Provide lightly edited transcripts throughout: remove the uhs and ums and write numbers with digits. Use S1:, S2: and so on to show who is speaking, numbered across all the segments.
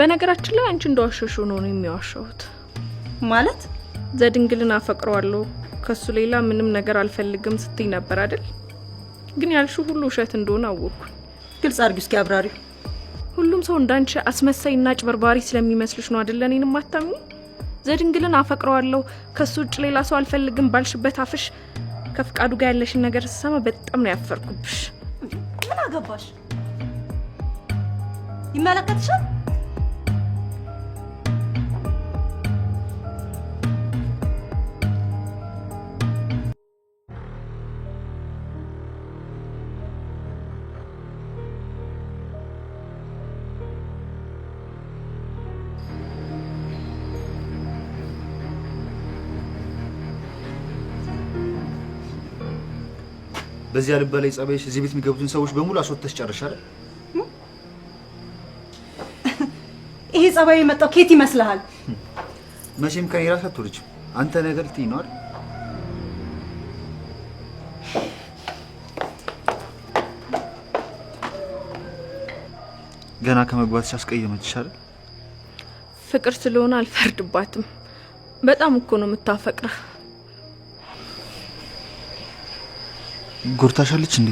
S1: በነገራችን ላይ አንቺ እንደዋሸሹ ነው የሚዋሸሁት
S2: ማለት
S1: ዘድንግልን አፈቅረዋለሁ ከሱ ሌላ ምንም ነገር አልፈልግም ስትይ ነበር አይደል ግን ያልሽው ሁሉ ውሸት እንደሆነ አወኩ
S2: ግልጽ አድርጊ እስኪ አብራሪ
S1: ሁሉም ሰው እንዳንቺ አስመሳይና ጭበርባሪ ስለሚመስልሽ ነው አይደል እኔንም አታምኚ ዘድንግልን አፈቅረዋለሁ ከሱ ውጭ ሌላ ሰው አልፈልግም ባልሽበት አፍሽ ከፍቃዱ ጋር ያለሽን ነገር ሰማ በጣም ነው ያፈርኩብሽ
S2: ምን አገባሽ ይመለከትሻል
S3: በዚህ አልባላይ ጸባይሽ እዚህ ቤት የሚገቡትን ሰዎች በሙሉ አስወጥተሽ ጨርሻል
S2: ይሄ ጸባይ የመጣው ኬት ይመስልሃል
S3: መቼም ከኔ ራስ አትወርጅ አንተ ነገር ልትይ ነው አይደል ገና ከመግባትሽ አስቀየመችሽ አይደል
S1: ፍቅር ስለሆነ አልፈርድባትም በጣም እኮ ነው የምታፈቅረው
S3: ጎርታሻለች እንዴ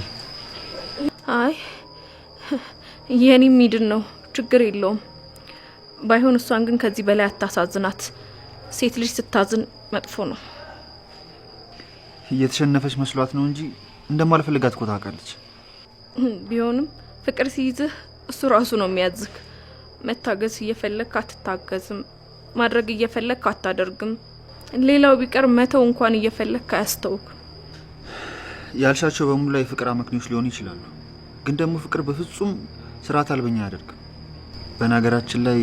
S1: አይ የኔ ሚድን ነው ችግር የለውም ባይሆን እሷን ግን ከዚህ በላይ አታሳዝናት ሴት ልጅ ስታዝን መጥፎ ነው
S3: እየተሸነፈች መስሏት ነው እንጂ እንደማልፈልጋት እኮ ታውቃለች
S1: ቢሆንም ፍቅር ሲይዝህ እሱ ራሱ ነው የሚያዝክ መታገስ እየፈለክ አትታገዝም ማድረግ እየፈለክ አታደርግም ሌላው ቢቀር መተው እንኳን እየፈለክ አያስተውክ
S3: ያልሻቸው በሙሉ ላይ ፍቅር አመክንዮች ሊሆኑ ይችላሉ ግን ደግሞ ፍቅር በፍጹም ስርዓት አልበኛ ያደርግ በነገራችን ላይ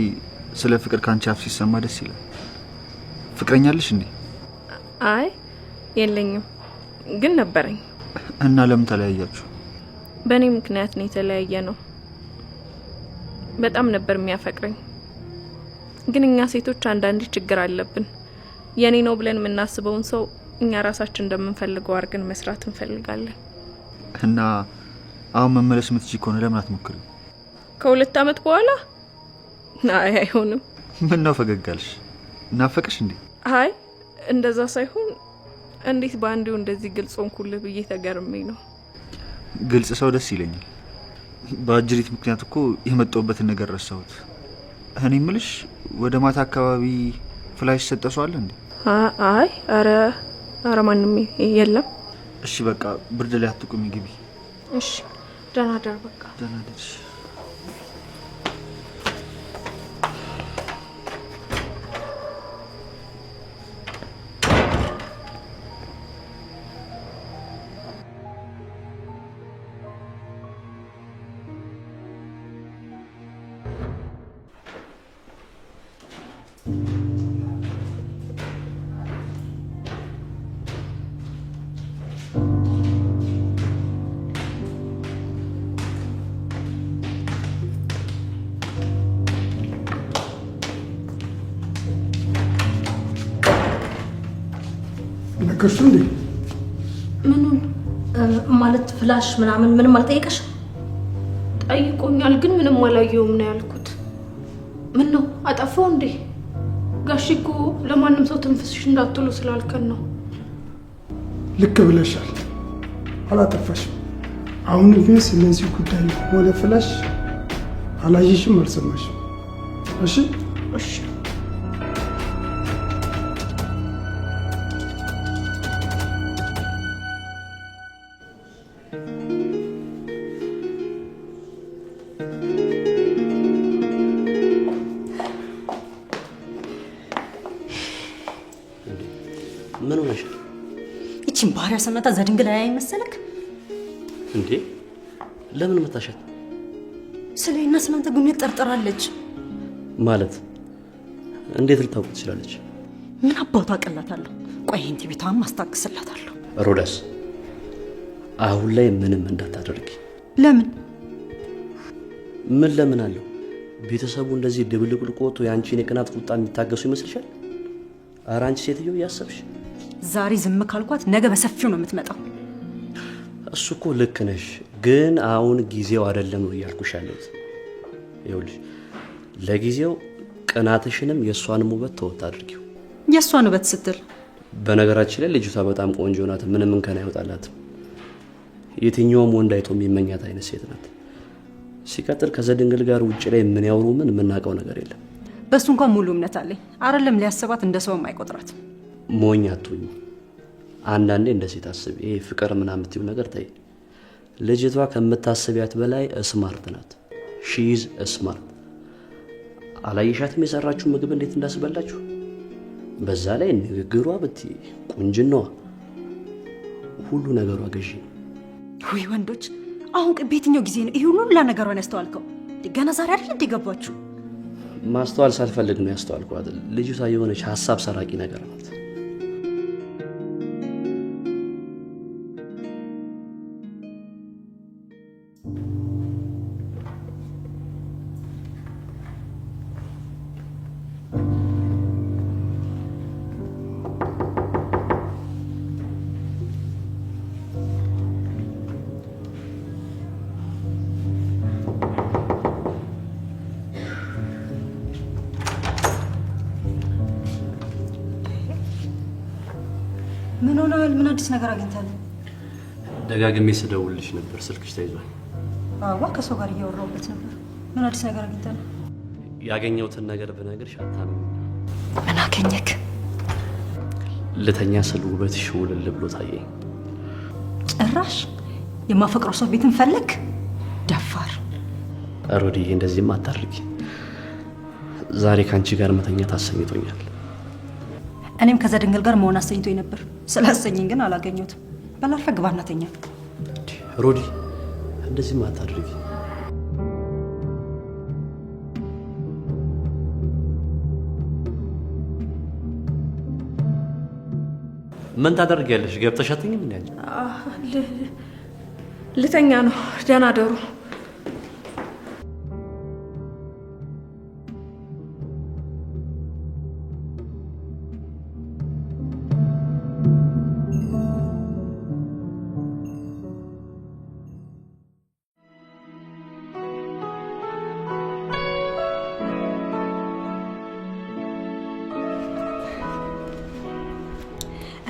S3: ስለ ፍቅር ካንቺ አፍ ሲሰማ ደስ ይላል ፍቅረኛለሽ እንዴ
S1: አይ የለኝም ግን ነበረኝ
S3: እና ለምን ተለያያችሁ
S1: በእኔ ምክንያት ነው የተለያየ ነው በጣም ነበር የሚያፈቅረኝ ግን እኛ ሴቶች አንዳንዴ ችግር አለብን የኔ ነው ብለን የምናስበውን ሰው እኛ ራሳችን እንደምንፈልገው አድርገን መስራት እንፈልጋለን
S3: እና አሁን መመለስ የምትችይ ከሆነ ለምን አትሞክሪ
S1: ከሁለት አመት በኋላ አይ አይሆንም
S3: ምን ነው ፈገጋልሽ ናፈቅሽ እንዴ
S1: አይ እንደዛ ሳይሆን እንዴት ባንዴው እንደዚህ ግልጽ ሆንኩልህ ብዬ ተገርሜ ነው
S3: ግልጽ ሰው ደስ ይለኛል በአጅሪት ምክንያት እኮ የመጣውበትን ነገር ረሳሁት እኔ ምልሽ ወደ ማታ አካባቢ ፍላሽ ሰጠሷል እንዴ
S1: አይ አረ ማንንም የለም
S3: እሺ በቃ ብርድ ላይ አትቁሚ ግቢ
S1: እሺ ደህና ደር በቃ
S3: ደህና ደርሽ
S4: ነገርሽ እንዴ
S2: ምኑን ማለት ፍላሽ ምንም አልጠየቀሽ
S1: ጠይቆኛል ግን ምንም አላየውም ነው ያልኩት ምን ነው አጠፋው እንዴ ጋሽኮ ለማንም ሰው ትንፍስሽ እንዳትሉ ስላልከን ነው
S4: ልክ ብለሻል አላጠፋሽም አሁን ግን ስለዚህ ጉዳይ ወደ ፍላሽ አላየሽም አልሰማሽም እሺ
S1: እሺ
S5: ምን ሆነሽ
S2: እቺን ባህሪያ ሰምታ ዘድንግል ላይ መሰለክ
S5: እንዴ ለምን መታሸት
S2: ስለይና ስለንተ ግንኙነት ጠርጥራለች
S5: ማለት እንዴት ልታውቅ ትችላለች
S2: ምን አባቷ አቀላታለሁ ቆይ እንት ቤቷን ማስታክስላታለሁ
S5: ሮዳስ አሁን ላይ ምንም እንዳታደርጊ
S2: ለምን
S5: ምን ለምን አለው ቤተሰቡ እንደዚህ ድብልቅልቅ ወጥቶ ያንቺን የቅናት ቁጣ የሚታገሱ ይመስልሻል አራንቺ ሴትዮ ያሰብሽ
S2: ዛሬ ዝም ካልኳት ነገ በሰፊው ነው የምትመጣው
S5: እሱ እኮ ልክ ነሽ ግን አሁን ጊዜው አይደለም ነው ያልኩሽ ያለሁት ይኸውልሽ ለጊዜው ቅናትሽንም የእሷንም ውበት ተወት አድርጊው።
S2: የእሷን ውበት ስትል?
S5: በነገራችን ላይ ልጅቷ በጣም ቆንጆ ናት። ምንም እንከን አይወጣላትም። የትኛውም ወንድ አይቶ የሚመኛት አይነት ሴት ናት። ሲቀጥል ከዘድንግል ጋር ውጭ ላይ ምን ያወሩ ምን የምናውቀው ነገር የለም።
S2: በሱ እንኳን ሙሉ እምነት አለኝ። አይደለም ሊያስባት እንደ ሰውም አይቆጥራት።
S5: ሞኝ አትሁኝ። አንዳንዴ እንደዚህ ታስብ። ይሄ ፍቅር ምናምን የምትይው ነገር ታይ። ልጅቷ ከምታስቢያት በላይ ስማርት ናት። ሺ ኢዝ ስማርት። አላየሻትም የሰራችው ምግብ እንዴት እንዳስበላችሁ? በዛ ላይ ንግግሯ ብትይ ቁንጅናዋ፣ ሁሉ ነገሯ ገዢ ነው።
S2: ወይ ወንዶች! አሁን በየትኛው ጊዜ ነው ይሄ ሁሉ ነገሯን ያስተዋልከው? ገና ዛሬ አይደል እንደገባችሁ?
S5: ማስተዋል ሳልፈልግ ነው ያስተዋልኳት። ልጅቷ የሆነች ሀሳብ ሰራቂ ነገር ናት።
S2: ምን ሆነሃል? ምን አዲስ ነገር አግኝተሃል?
S5: ደጋግሜ ስደውልልሽ ነበር፣ ስልክሽ ተይዟል።
S2: አዋ ከሰው ጋር እያወራሁበት ነበር። ምን አዲስ ነገር አግኝተሃል?
S5: ያገኘሁትን ነገር ብነግርሽ አታምኚ።
S2: ምን አገኘክ?
S5: ልተኛ ስል ውበትሽ ውልል ብሎ ታየኝ።
S2: ጭራሽ የማፈቅረው ሰው ቤትን ፈለግ? ደፋር
S5: ሮዲዬ፣ እንደዚህም አታድርጊ። ዛሬ ከአንቺ ጋር መተኛት አሰኝቶኛል።
S2: እኔም ከዛ ድንግል ጋር መሆን አሰኝቶኝ ነበር። ስላሰኘኝ ግን አላገኘሁትም። በላልፈ ግባና ተኛ።
S5: ሮዲ፣ እንደዚህም አታድርጊ። ምን ታደርጊያለሽ? ገብተሽ አትተኝም እንዴ?
S1: ልተኛ ነው። ደህና ደሩ።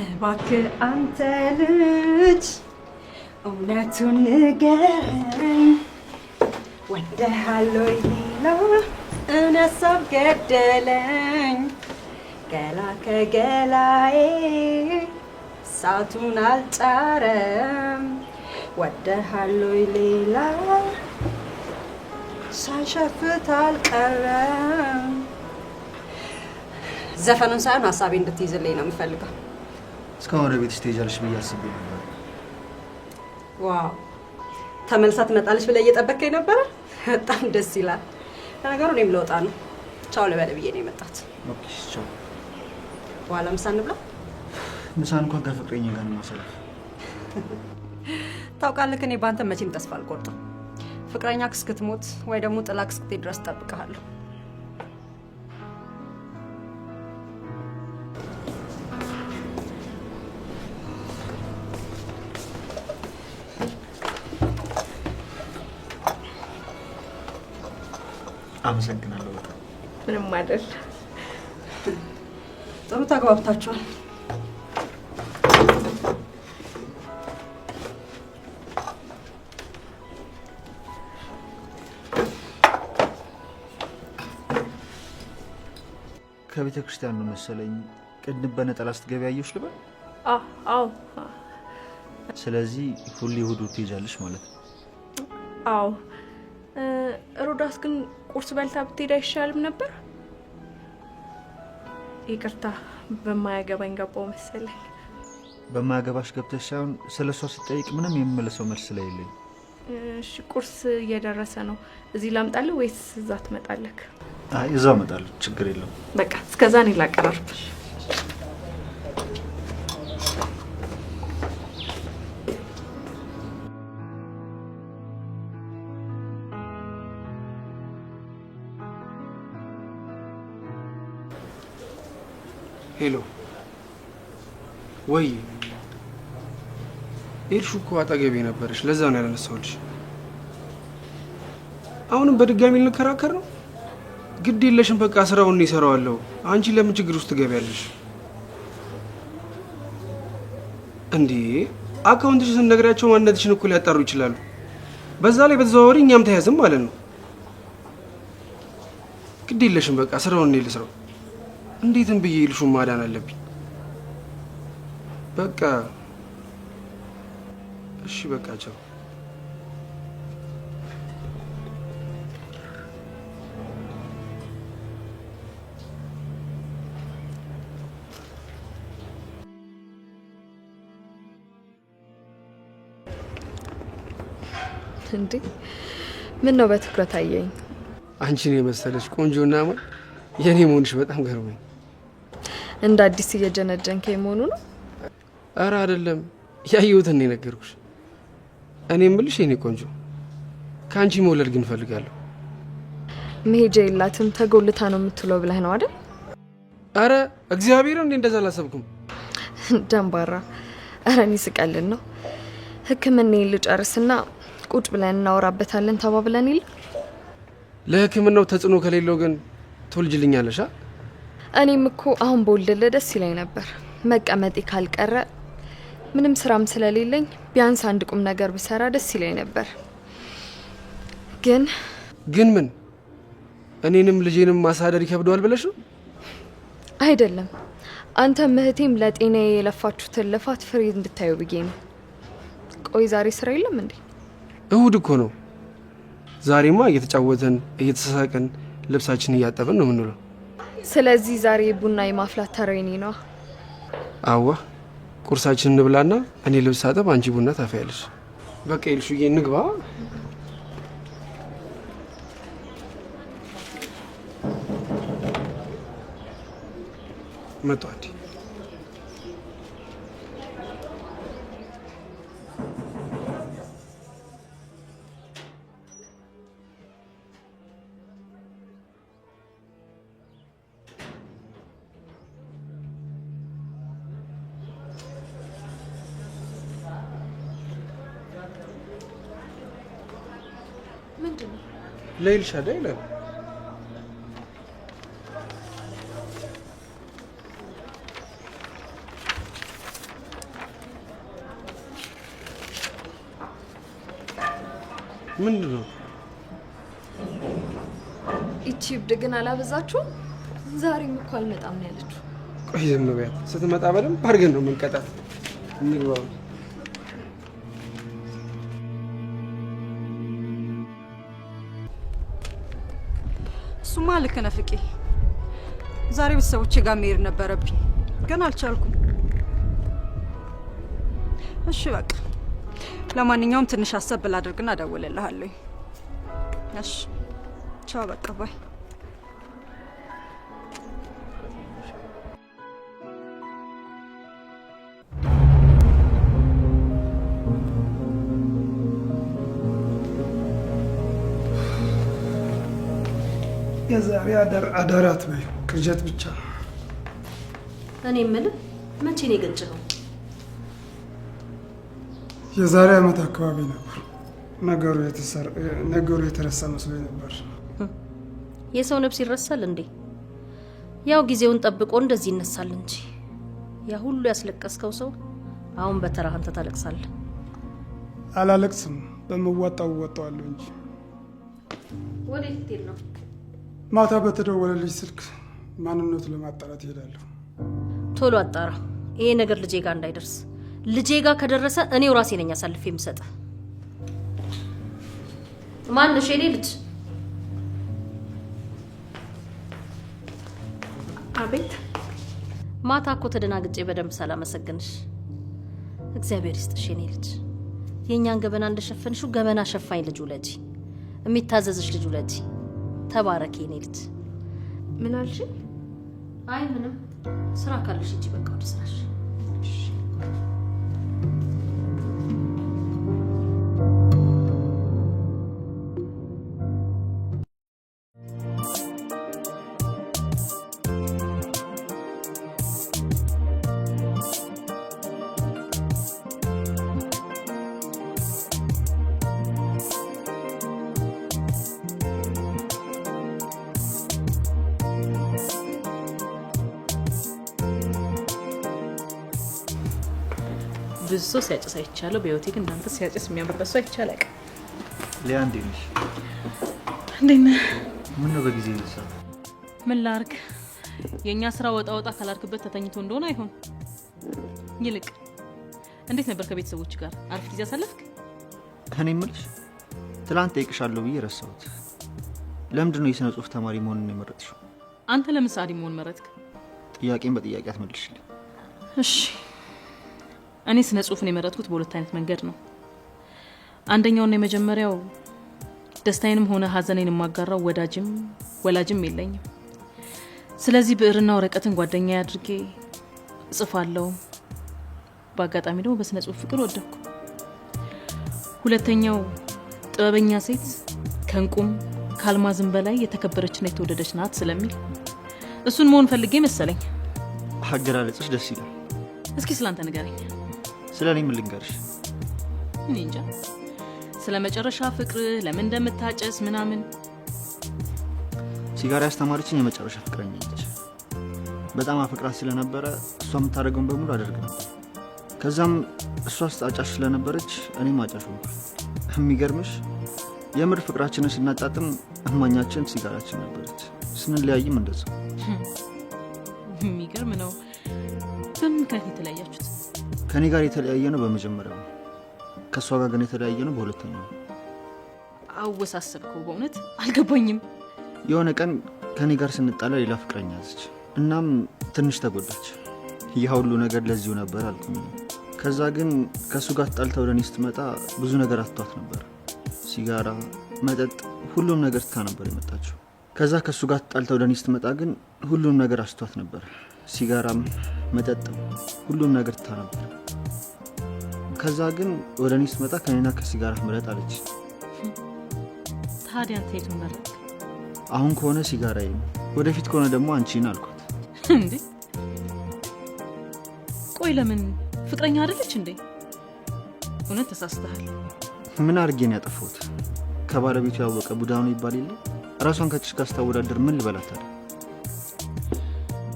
S2: እባክህ አንተ ልጅ እውነቱን ንገረኝ፣ ወደሃለሁ ሌላ እውነት ሰው ገደለኝ፣ ገላ ከገላዬ እሳቱን አልጫረም፣ ወደሃለሁ ሌላ ሳይሸፍት አልቀረም። ዘፈኑን ሳይሆን ሀሳቤ እንድትይዝልኝ ነው የምፈልገው።
S3: እስካሁን ወደ ቤትሽ ትሄጃለሽ ብዬ አስቤ ነበር።
S2: ዋው ተመልሳ ትመጣለች ብለህ እየጠበቅከኝ ነበረ? በጣም ደስ ይላል። ለነገሩ እኔም ልወጣ ነው። ቻው ልበል ብዬ ነው የመጣሁት።
S3: ኦኬ ቻው።
S2: በኋላ ምሳ እንብላ።
S3: ምሳ እንኳን ከፍቅረኛ ጋር ነው ማሳለፍ።
S2: ታውቃለህ እኔ በአንተ መቼም ተስፋ አልቆርጥም። ፍቅረኛ እስክትሞት ወይ ደግሞ ጥላ እስክትሄድ ድረስ እጠብቅሃለሁ።
S3: አመሰግናለሁ በጣም።
S1: ምንም አይደል።
S2: ጥሩ ተግባብታችኋል።
S3: ከቤተ ክርስቲያን ነው መሰለኝ ቅድም በነጠላ ስትገቢ አየሁሽ ልበል?
S1: አዎ።
S3: ስለዚህ ሁሌ እሑድ ትሄጃለሽ ማለት ነው?
S1: አዎ። ሮዳስ ግን ቁርስ በልታ ብትሄድ አይሻልም ነበር? ይቅርታ በማያገባኝ ገባው መሰለኝ።
S3: በማያገባሽ ገብተሽ ሳይሆን ስለሷ ስጠይቅ ምንም የምመለሰው መልስ ስለሌለኝ።
S1: እሺ ቁርስ እየደረሰ ነው። እዚህ ላምጣልህ ወይስ እዛ ትመጣለህ?
S3: አይ እዛው እመጣለሁ፣ ችግር የለውም።
S1: በቃ እስከዛ እኔ ላቀራርብሽ።
S6: ሄሎ ወይ ኤልሹ እኮ አጠገቤ ነበረች። ለዛ ነው ያላነሳሁልሽ። አሁንም በድጋሚ ልንከራከር ነው? ግድ የለሽም በቃ ስራውን ይሰራዋለሁ። አንቺ ለምን ችግር ውስጥ ትገቢያለሽ እንዴ? አካውንትሽ ስንነግራቸው ማንነትሽን እኮ ሊያጣሩ ይችላሉ። በዛ ላይ በተዘዋዋሪ እኛም ተያዝም ማለት ነው። ግድ የለሽም በቃ ስራውን እኔ ልስራው። እንዴትም ብዬ ይልሹን ማዳን አለብኝ። በቃ እሺ በቃ ቻው።
S1: እንዴ ምን ነው በትኩረት አየኝ?
S6: አንቺን የመሰለች ቆንጆና የኔ መሆንሽ በጣም ገርሞኝ።
S1: እንደ አዲስ እየጀነጀንከኝ መሆኑ ነው?
S6: አረ አይደለም፣ ያየሁትን ነው የነገርኩሽ። እኔ የምልሽ የኔ ቆንጆ ከአንቺ መውለድ ግን እፈልጋለሁ።
S1: መሄጃ የላትም ተጎልታ ነው የምትለው ብለህ ነው አይደል?
S6: አረ እግዚአብሔር እንዴ እንደዛ አላሰብኩም።
S1: ደንባራ። አረ እኔ ስቀልን ነው። ሕክምናዬን ልጨርስና ቁጭ ብለን እናወራበታለን ተባብለን ይል።
S6: ለሕክምናው ተጽዕኖ ከሌለው ግን ትወልጅልኛለሽ?
S1: እኔም እኮ አሁን በወልድልህ ደስ ይለኝ ነበር። መቀመጤ ካልቀረ ምንም ስራም ስለሌለኝ ቢያንስ አንድ ቁም ነገር ብሰራ ደስ ይለኝ ነበር። ግን
S6: ምን እኔንም ልጄንም ማሳደር ይከብደዋል ብለሽ ነው?
S1: አይደለም፣ አንተ ምህቴም ለጤናዬ የለፋችሁትን ልፋት ፍሬ እንድታዩ ብዬ ነው። ቆይ ዛሬ ስራ የለም እንዴ?
S6: እሁድ እኮ ነው። ዛሬማ እየተጫወተን እየተሳሳቅን ልብሳችን እያጠብን ነው የምንውለው።
S1: ስለዚህ ዛሬ ቡና የማፍላት ተራዬ ነው።
S6: አዋ ቁርሳችን እንብላና እኔ ልብስ አጠብ፣ አንቺ ቡና ታፈያለሽ። በቃ ይልሹዬ እንግባ። መጣሁ።
S1: ምንድነው?
S6: ለይል ሻዳ ይላል። ምንድነው?
S1: እቺ እብድ ግን አላበዛችሁም? ዛሬም እኮ አልመጣም ነው ያለችው።
S6: ቆይ ዝም በያት። ስትመጣ በደንብ አድርገን ነው የምንቀጣት። እንግባው።
S2: እሱማ ልክ ነህ ፍቄ። ዛሬ ቤተሰቦቼ ጋር መሄድ ነበረብኝ ግን አልቻልኩም። እሺ በቃ ለማንኛውም ትንሽ አሰብ ላድርግና እደውልልሃለሁ። እሺ ቻው በቃ ባይ።
S4: የዛሬ አዳራት በይ ቅዠት ብቻ።
S7: እኔ የምልህ መቼ ነው የገጭኸው?
S4: የዛሬ ዓመት አካባቢ ነበር። ነገሩ የተረሳ መስሎኝ ነበር።
S7: የሰው ነፍስ ይረሳል እንዴ? ያው ጊዜውን ጠብቆ እንደዚህ ይነሳል እንጂ ያ ሁሉ ያስለቀስከው ሰው አሁን በተራህ አንተ ታለቅሳለህ።
S4: አላለቅስም፣ በመዋጣው እወጣዋለሁ እንጂ።
S7: ወዴት ልትሄድ ነው?
S4: ማታ በተደወለልኝ ስልክ ማንነቱ ለማጣራት እሄዳለሁ።
S7: ቶሎ አጣራ። ይሄ ነገር ልጄ ጋር እንዳይደርስ። ልጄ ጋር ከደረሰ እኔው ራሴ ነኝ አሳልፌ የምሰጠህ። ማንሽ? የኔ ልጅ።
S1: አቤት።
S7: ማታ እኮ ተደናግጬ በደንብ ሳላመሰግንሽ። እግዚአብሔር ይስጥሽ የኔ ልጅ። የእኛን ገበና እንደሸፈንሽው ገበና ሸፋኝ ልጅ ውለጂ። የሚታዘዝሽ ልጅ ውለጂ። ተባረክ የኔ ልጅ።
S1: ምን አልሽ?
S7: አይ ምንም። ስራ ካለሽ እጂ በቃ ወደ ስራሽ።
S8: ብዙ ሰው ሲያጨስ አይቻለሁ። በህይወቴ ግን እንዳንተ ሲያጨስ የሚያምርበት ሰው አይቻል አያውቅም።
S3: ሊያ እንዴት ነሽ?
S8: እንዴት ነህ?
S3: ምን ነው በጊዜ ይሳ?
S8: ምን ላርግ? የኛ ስራ ወጣ ወጣ ካላርክበት ተተኝቶ እንደሆነ አይሆን። ይልቅ እንዴት ነበር ከቤተሰቦች ጋር አሪፍ ጊዜ አሳለፍክ?
S3: እኔ የምልሽ ትላንት ጠይቅሻለሁ ብዬ ረሳሁት። ለምንድን ነው የስነ ጽሁፍ ተማሪ መሆንን የመረጥሽው?
S8: አንተ ለምን ሰዓሊ መሆን መረጥክ?
S3: ጥያቄን በጥያቄ አትመልሽልኝ።
S8: እሺ እኔ ስነ ጽሁፍን የመረጥኩት በሁለት አይነት መንገድ ነው። አንደኛውና የመጀመሪያው ደስታዬንም ሆነ ሀዘኔን የማጋራው ወዳጅም ወላጅም የለኝም። ስለዚህ ብዕርና ወረቀትን ጓደኛዬ አድርጌ እጽፋለሁ። በአጋጣሚ ደግሞ በስነ ጽሁፍ ፍቅር ወደድኩ። ሁለተኛው ጥበበኛ ሴት ከእንቁም ከአልማዝም በላይ የተከበረችና የተወደደች ናት ስለሚል እሱን መሆን ፈልጌ መሰለኝ።
S3: አገላለጽሽ ደስ ይላል።
S8: እስኪ ስላንተ ንገረኝ።
S3: ስለ እኔ ምን ልንገርሽ?
S8: እኔ እንጃ፣ ስለ መጨረሻ ፍቅር፣ ለምን እንደምታጨስ ምናምን።
S3: ሲጋራ ያስተማረችኝ የመጨረሻ ፍቅረኛ ነች። በጣም አፈቅራት ስለነበረ እሷ የምታደርገውን በሙሉ አደርግ ነበር። ከዛም እሷ አጫሽ ስለነበረች እኔም አጫሽ ሆንኩ። የሚገርምሽ የምር ፍቅራችንን ስናጣጥም እማኛችን ሲጋራችን ነበረች። ስንለያይም እንደዛው።
S8: የሚገርም ነው። በምን ምክንያት የተለያያችሁት?
S3: ከኔ ጋር የተለያየ ነው በመጀመሪያው፣ ከእሷ ጋር ግን የተለያየ ነው በሁለተኛው።
S8: አወሳሰብከው። በእውነት አልገባኝም።
S3: የሆነ ቀን ከኔ ጋር ስንጣላ ሌላ ፍቅረኛ ያዘች። እናም ትንሽ ተጎዳች። ያ ሁሉ ነገር ለዚሁ ነበር አልኩኝ። ከዛ ግን ከእሱ ጋር ተጣልታ ወደ እኔ ስትመጣ ብዙ ነገር አትቷት ነበር። ሲጋራ፣ መጠጥ፣ ሁሉም ነገር ትታ ነበር የመጣችው። ከዛ ከእሱ ጋር ተጣልታ ወደ እኔ ስትመጣ ግን ሁሉም ነገር አስቷት ነበር። ሲጋራም፣ መጠጥም፣ ሁሉም ነገር ትታ ነበር። ከዛ ግን ወደ እኔ ስትመጣ ከኔና ከሲጋራ ምረጥ አለች።
S8: ታዲያ አንተ የቱን መረጥክ?
S3: አሁን ከሆነ ሲጋራዬ ነው፣ ወደፊት ከሆነ ደግሞ አንቺን አልኳት።
S8: እንዴ ቆይ ለምን? ፍቅረኛ አይደለች እንዴ? እውነት ተሳስተሃል።
S3: ምን አድርጌን ያጠፋሁት? ከባለቤቱ ያወቀ ቡዳ ነው ይባል የለ? ራሷን ከጭሽ ጋር ስታወዳደር ምን ልበላታል?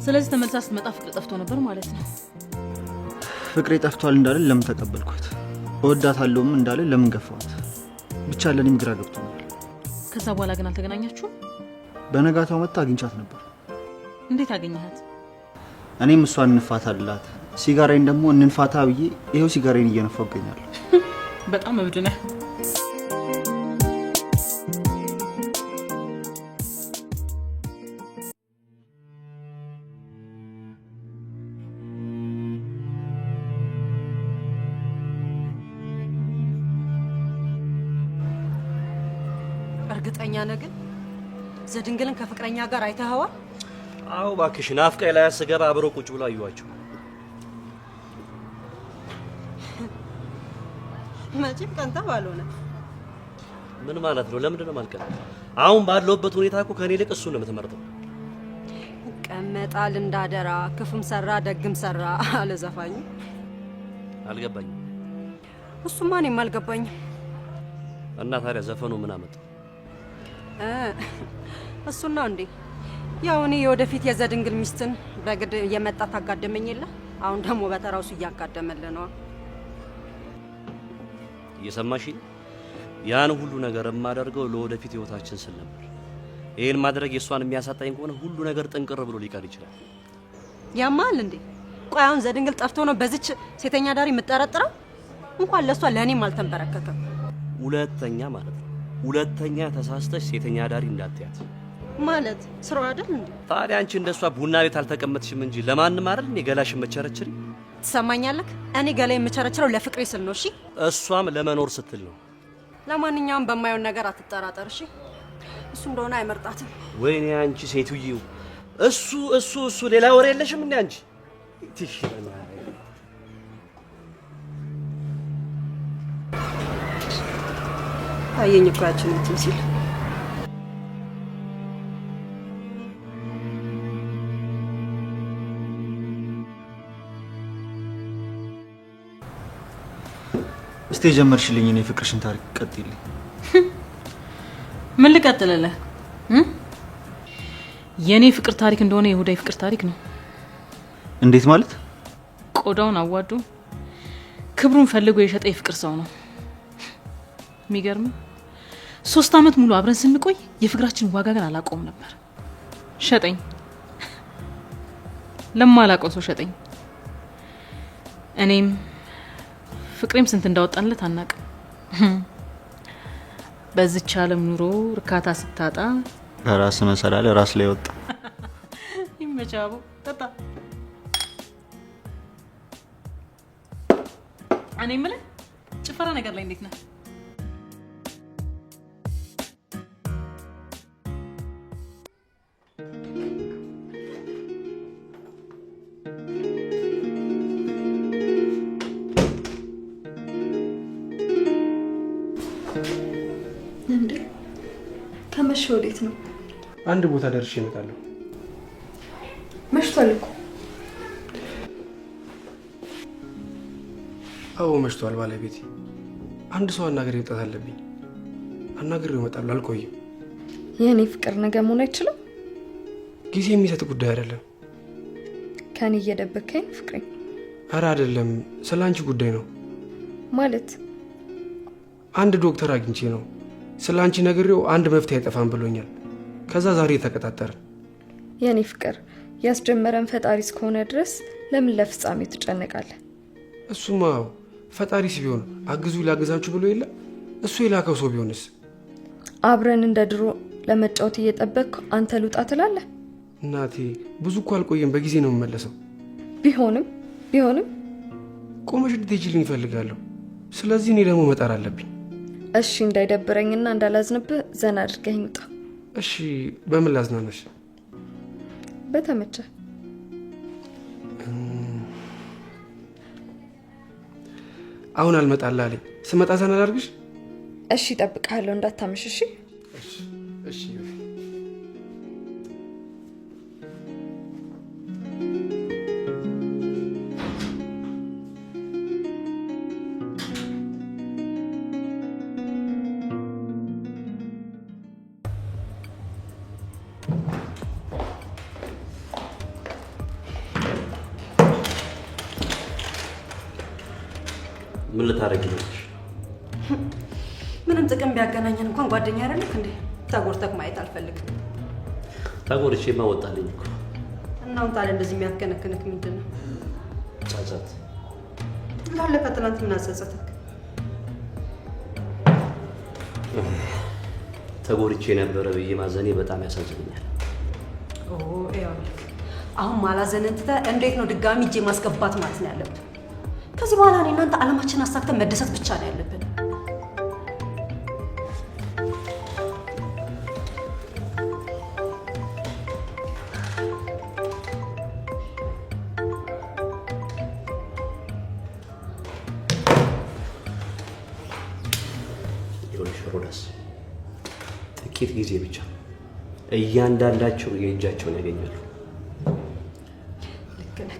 S8: ስለዚህ ተመልሳ ስትመጣ ፍቅር ጠፍቶ ነበር ማለት ነው።
S3: ፍቅሬ ጠፍቷል እንዳለ ለምን ተቀበልኳት? እወዳታለሁም እንዳለ ለምን ገፋዋት? ብቻ ለኔም ግራ ገብቶኛል።
S8: ከዛ በኋላ ግን አልተገናኛችሁም?
S3: በነጋታው መጣ አግኝቻት ነበር።
S8: እንዴት አገኘሃት?
S3: እኔም እሷን እንፋታ አላት፣ ሲጋራዬን ደግሞ እንንፋታ ብዬ ይሄው ሲጋራዬን እየነፋው እገኛለሁ።
S8: በጣም እብድ ነህ።
S2: እርግጠኛ ነህ ግን ዘድንግልን ከፍቅረኛ ጋር አይተኸዋል?
S5: አዎ እባክሽ፣ ናፍቀኝ ላይ ስገባ አብረው ቁጭ ብለው አየኋቸው።
S2: መቼም ቀንታ ባልሆነ።
S5: ምን ማለት ነው? ለምንድን ነው ማልቀን? አሁን ባለውበት ሁኔታ እኮ ከኔ ይልቅ እሱን ነው የምትመርጠው።
S2: ቀመጣል እንዳደራ፣ ክፉም ሰራ ደግም ሰራ አለ ዘፋኙ።
S5: አልገባኝም።
S2: እሱማ እኔም አልገባኝም።
S5: እና ታዲያ ዘፈኑ ምን አመጣ?
S2: እሱና እንዴ ያው እኔ የወደፊት የዘድንግል ሚስትን በግድ የመጣ ታጋደመኝ የለ። አሁን ደግሞ በተራው እሱ እያጋደመልህ ነው።
S5: እየሰማሽ? ያን ሁሉ ነገር የማደርገው ለወደፊት ህይወታችን ስል ነበር። ይሄን ማድረግ የሷን የሚያሳጣኝ ከሆነ ሁሉ ነገር ጥንቅር ብሎ ሊቀር ይችላል።
S2: ያማል እንዴ? ቆይ አሁን ዘድንግል ጠፍቶ ነው በዚች ሴተኛ ዳሪ የምጠረጥረው? እንኳን ለሷ ለኔም አልተንበረከከም።
S5: ሁለተኛ ማለት ነው፣ ሁለተኛ ተሳስተሽ ሴተኛ ዳሪ እንዳትያት
S2: ማለት ስራው አይደል እንዴ?
S5: ታዲያ አንቺ እንደሷ ቡና ቤት አልተቀመጥሽም እንጂ ለማንም አይደል እኔ ገላሽን መቸረችሪ?
S2: ትሰማኛለህ? እኔ ገላ የምቸረችረው ለፍቅሬ ስል ነው። እሺ፣
S5: እሷም ለመኖር ስትል ነው።
S2: ለማንኛውም በማየውን ነገር አትጠራጠር። እሺ፣ እሱ እንደሆነ አይመርጣትም።
S5: ወይኔ አንቺ ሴትዬው፣ እሱ ሌላ ወሬ የለሽም እንዴ አንቺ? ትሽና
S2: ታየኝ እኮ ያችን እንትን ሲል
S3: እስቲ ጀመርሽልኝ እኔ ፍቅርሽን ታሪክ ቀጥይልኝ።
S8: ምን ልቀጥልልህ? የኔ ፍቅር ታሪክ እንደሆነ የይሁዳ ፍቅር ታሪክ ነው።
S3: እንዴት ማለት?
S8: ቆዳውን አዋዶ ክብሩን ፈልጎ የሸጠ የፍቅር ሰው ነው። የሚገርም 3 አመት ሙሉ አብረን ስንቆይ የፍቅራችን ዋጋ ግን አላቆም ነበር። ሸጠኝ፣ ለማላውቀው ሰው ሸጠኝ። እኔም ፍቅሬም ስንት እንዳወጣንለት አናውቅም። በዚች ዓለም ኑሮ እርካታ ስታጣ
S3: ራስ መሰላለ ራስ ላይ ወጣ።
S8: ይመቻቡ ተጣ እኔ የምልህ ጭፈራ ነገር ላይ እንዴት ነህ?
S1: እንዴ ከመሸ ወዴት ነው?
S6: አንድ ቦታ ደርሼ እመጣለሁ።
S1: መሽቷል እኮ።
S6: አዎ መሽቷል ባለቤቴ። አንድ ሰው አናግሬ መምጣት አለብኝ። አናግሬው እመጣለሁ፣ አልቆይም።
S1: የኔ ፍቅር ነገ መሆን አይችልም?
S6: ጊዜ የሚሰጥ ጉዳይ አይደለም።
S1: ከኔ እየደበከኝ ፍቅሬ?
S6: አረ አይደለም፣ ስለ አንቺ ጉዳይ ነው።
S1: ማለት
S6: አንድ ዶክተር አግኝቼ ነው ስለ አንቺ ነግሬው አንድ መፍትሄ አይጠፋም ብሎኛል። ከዛ ዛሬ ተቀጣጠርን።
S1: የኔ ፍቅር ያስጀመረን ፈጣሪ እስከሆነ ድረስ ለምን ለፍጻሜ ትጨነቃለህ?
S6: እሱማ ፈጣሪስ ቢሆን አግዙ ላግዛችሁ ብሎ የለ እሱ የላከው ሰው ቢሆንስ?
S1: አብረን እንደ ድሮ ለመጫወት እየጠበቅኩ አንተ ልውጣ ትላለህ?
S6: እናቴ ብዙ እኮ አልቆየም፣ በጊዜ ነው የምመለሰው።
S1: ቢሆንም
S6: ቆመሽ እንድትሄጂልኝ እፈልጋለሁ። ስለዚህ እኔ ደግሞ መጣር አለብኝ።
S1: እሺ እንዳይደብረኝና እንዳላዝንብህ ዘና አድርገኝ ውጣ።
S6: እሺ በምን ላዝናናሽ?
S1: በተመቸ።
S6: አሁን አልመጣልህ አለኝ። ስመጣ ዘና ላድርግሽ?
S1: እሺ እጠብቅሃለሁ፣ እንዳታመሽ። እሺ
S6: እሺ።
S5: ምን ልታረጊ ነው?
S2: ምንም ጥቅም ቢያገናኘን እንኳን ጓደኛ አይደለክ እንዴ? ተጎርተክ ማየት አልፈልግም።
S5: ተጎርቼማ ወጣልኝ እኮ።
S2: እናውን ታዲያ እንደዚህ የሚያከነክንክ ምንድን ነው?
S5: ጸጸት።
S2: ላለፈ ትናንት ምን አጸጸተክ?
S5: ተጎርቼ ነበረ ብዬ ማዘኔ በጣም ያሳዝነኛል።
S2: ይኸውልህ አሁን ማላዘንን ትተህ እንዴት ነው ድጋሚ እጄ ማስገባት ማለት ነው ያለብን? ከዚህ በኋላ እኔ እናንተ ዓለማችን አሳክተን መደሰት ብቻ ነው ያለብን።
S5: ሮዳስ ጥቂት ጊዜ ብቻ እያንዳንዳቸው የእጃቸውን ያገኛሉ።
S2: ልክ ነህ።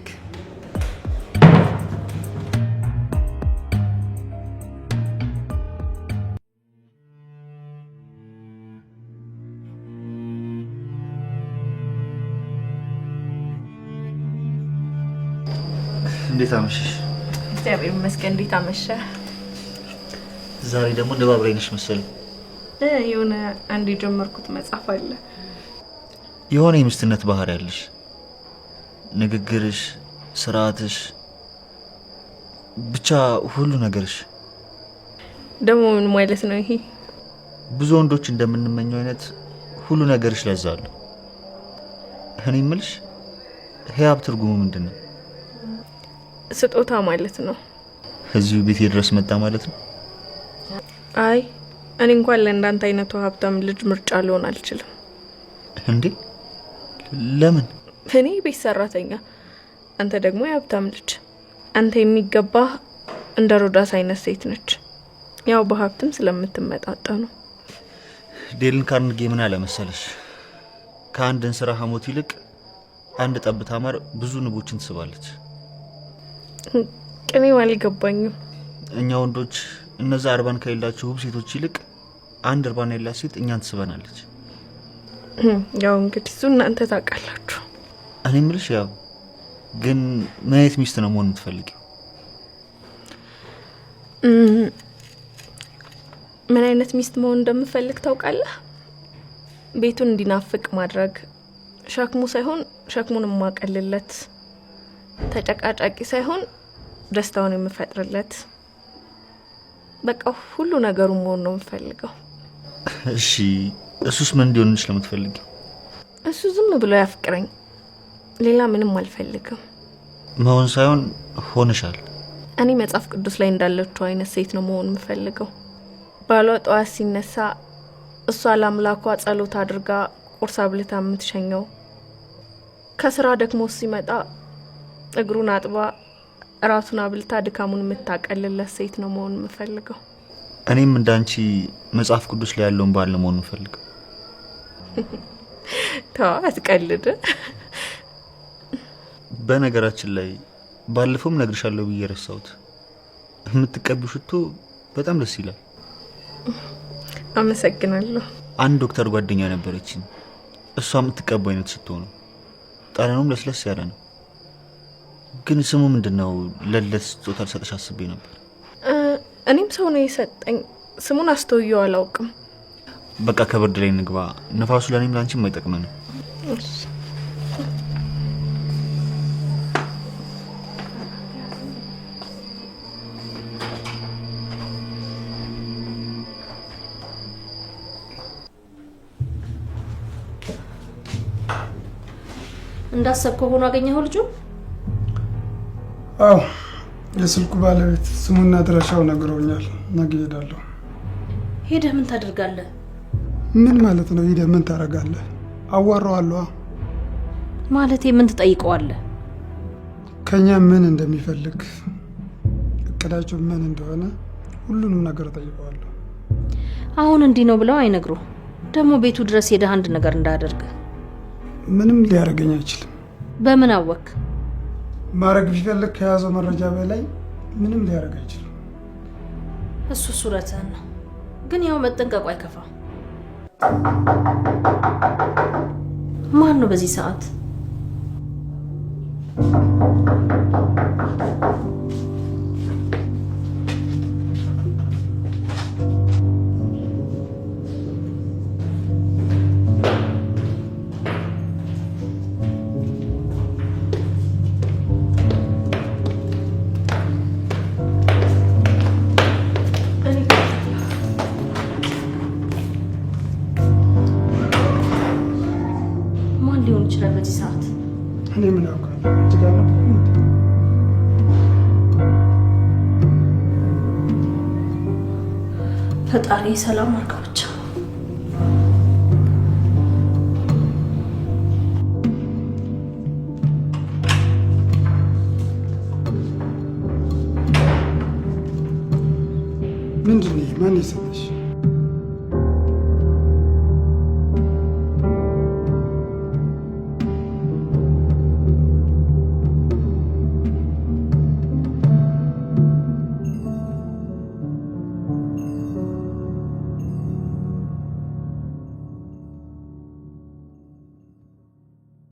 S3: እንዴት አመሸሽ?
S1: እግዚአብሔር ይመስገን። እንዴት አመሸህ?
S3: ዛሬ ደግሞ ንባብ ላይ ነሽ መሰለኝ።
S1: የሆነ አንድ የጀመርኩት መጽሐፍ አለ።
S3: የሆነ የሚስትነት ባህሪ ያለሽ፣ ንግግርሽ፣ ስርዓትሽ፣ ብቻ ሁሉ ነገርሽ።
S1: ደግሞ ምን ማለት ነው ይሄ?
S3: ብዙ ወንዶች እንደምንመኘው አይነት ሁሉ ነገርሽ ለዛሉ። እኔ የምልሽ ህያብ ትርጉሙ ምንድን ነው?
S1: ስጦታ ማለት ነው።
S3: እዚሁ ቤቴ ድረስ መጣ ማለት ነው?
S1: አይ እኔ እንኳን ለእንዳንተ አይነቱ ሀብታም ልጅ ምርጫ ሊሆን አልችልም።
S3: እንዴ ለምን?
S1: እኔ ቤት ሰራተኛ፣ አንተ ደግሞ የሀብታም ልጅ። አንተ የሚገባህ እንደ ሮዳስ አይነት ሴት ነች። ያው በሀብትም ስለምትመጣጠኑ።
S3: ዴልን ካርኔጌ ምን አለ መሰለሽ፣ ከአንድ እንስራ ሐሞት ይልቅ አንድ ጠብታ ማር ብዙ ንቦችን ትስባለች።
S1: ቅኔው አልገባኝም።
S3: እኛ ወንዶች እነዛ አርባን ከሌላቸው ውብ ሴቶች ይልቅ አንድ እርባን ያላት ሴት እኛን ትስበናለች።
S1: ያው እንግዲህ እሱ እናንተ ታውቃላችሁ።
S3: እኔ የምልሽ ያው ግን ምን አይነት ሚስት ነው መሆን የምትፈልጊው?
S1: አይነት ሚስት መሆን እንደምፈልግ ታውቃለህ? ቤቱን እንዲናፍቅ ማድረግ፣ ሸክሙ ሳይሆን ሸክሙን ማቀልለት፣ ተጨቃጫቂ ሳይሆን ደስታውን የምፈጥርለት፣ በቃ ሁሉ ነገሩ መሆን ነው የምፈልገው።
S3: እሺ እሱስ ምን እንዲሆንልሽ ነው የምትፈልጊው?
S1: እሱ ዝም ብሎ ያፍቅረኝ፣ ሌላ ምንም አልፈልግም።
S3: መሆን ሳይሆን ሆነሻል።
S1: እኔ መጽሐፍ ቅዱስ ላይ እንዳለችው አይነት ሴት ነው መሆን የምፈልገው። ባሏ ጠዋት ሲነሳ እሷ ለአምላኳ ጸሎት አድርጋ ቁርስ አብልታ የምትሸኘው፣ ከስራ ደግሞ ሲመጣ እግሩን አጥባ ራሱን አብልታ ድካሙን የምታቀልለት ሴት ነው መሆን የምፈልገው።
S3: እኔም እንዳንቺ መጽሐፍ ቅዱስ ላይ ያለውን ባል ነው መሆን የምፈልገው።
S1: ተው አትቀልድ።
S3: በነገራችን ላይ ባለፈውም ነግርሻለሁ ብዬ ረሳሁት። የምትቀቢው ሽቶ በጣም ደስ ይላል።
S1: አመሰግናለሁ።
S3: አንድ ዶክተር ጓደኛ ነበረችኝ። እሷ የምትቀባው አይነት ሽቶ ነው። ጠረኑም ለስለስ ያለ ነው። ግን ስሙ ምንድነው? ለለት ስጦታ ልሰጥሽ አስቤ ነበር።
S1: እኔም ሰው ነው የሰጠኝ። ስሙን አስተውየው አላውቅም።
S3: በቃ ከብርድ ላይ እንግባ። ነፋሱ ለኔም ላንቺም አይጠቅመንም።
S7: እንዳሰብከው ሆኖ አገኘኸው ልጁ?
S4: አዎ፣ የስልኩ ባለቤት ስሙና አድራሻው ነግረውኛል። ነገ እሄዳለሁ።
S7: ሄደህ ምን ታደርጋለህ?
S4: ምን ማለት ነው? ሄደህ ምን ታደርጋለህ? አዋራዋለሁ።
S7: ማለቴ ምን ትጠይቀዋለህ?
S4: ከኛ ምን እንደሚፈልግ፣ እቅዳቸው ምን እንደሆነ ሁሉንም ነገር ጠይቀዋለሁ።
S7: አሁን እንዲህ ነው ብለው አይነግሩ። ደግሞ ቤቱ ድረስ ሄደህ አንድ ነገር እንዳያደርግ።
S4: ምንም ሊያደርገኝ አይችልም።
S7: በምን አወክ?
S4: ማድረግ ቢፈልግ ከያዘው መረጃ በላይ ምንም ሊያደርግ አይችልም።
S7: እሱ ሱረትህን ነው፣ ግን ያው መጠንቀቁ አይከፋ። ማን ነው በዚህ ሰዓት? በዚህ ሰዓት
S4: እኔ ምን አውቃለሁ? እጅጋለ
S7: ፈጣሪ ሰላም አድርገው ብቻ።
S4: ምንድን ነው? ማን የሰጠሽ?